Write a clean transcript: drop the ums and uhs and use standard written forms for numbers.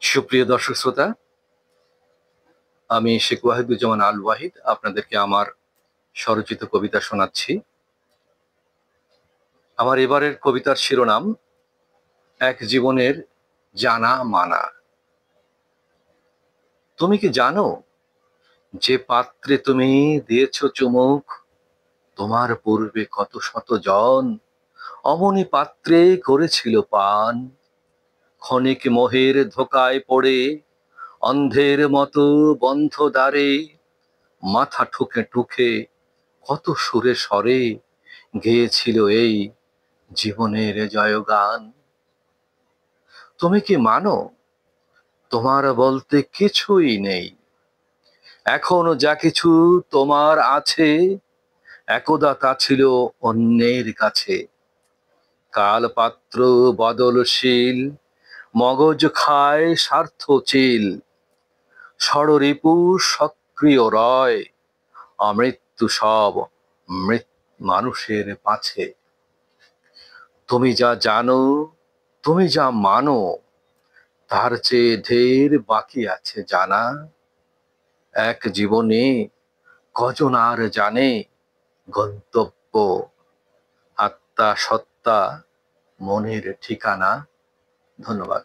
সুপ্রিয় দর্শক শ্রোতা, আমি শেখ ওয়াহিদুজ্জামান আল ওয়াহিদ আপনাদেরকে আমার স্বরচিত কবিতা শোনাচ্ছি। আমার এবারের কবিতার শিরোনাম এক জীবনের জানা মানা। তুমি কি জানো, যে পাত্রে তুমি দিয়েছ চুমুক, তোমার পূর্বে কত শত জন অমনি পাত্রে করেছিল পান। ক্ষণিক মোহের ধোকায় পড়ে অন্ধের মতো বন্ধ দ্বারে মাথা ঠুকে ঠুকে কত সুরে স্বরে গেয়েছিল এই জীবনের জয়গান। তুমি কি মানো, তোমার বলতে কিছুই নেই, এখনো যা কিছু তোমার আছে একদা তা ছিল অন্যের কাছে। কাল পাত্র বদলশীল, মগজ খায় স্বার্থ চিল, ষড়রিপু সক্রিয় রয়, আমৃত্যু সব মানুষের পাছে। তুমি যা জানো, তুমি যা মানো, তার চেয়ে ঢের বাকি আছে জানা। এক জীবনে কজন আর জানে গন্তব্য, আত্মা সত্তা, মনের ঠিকানা। ধন্যবাদ।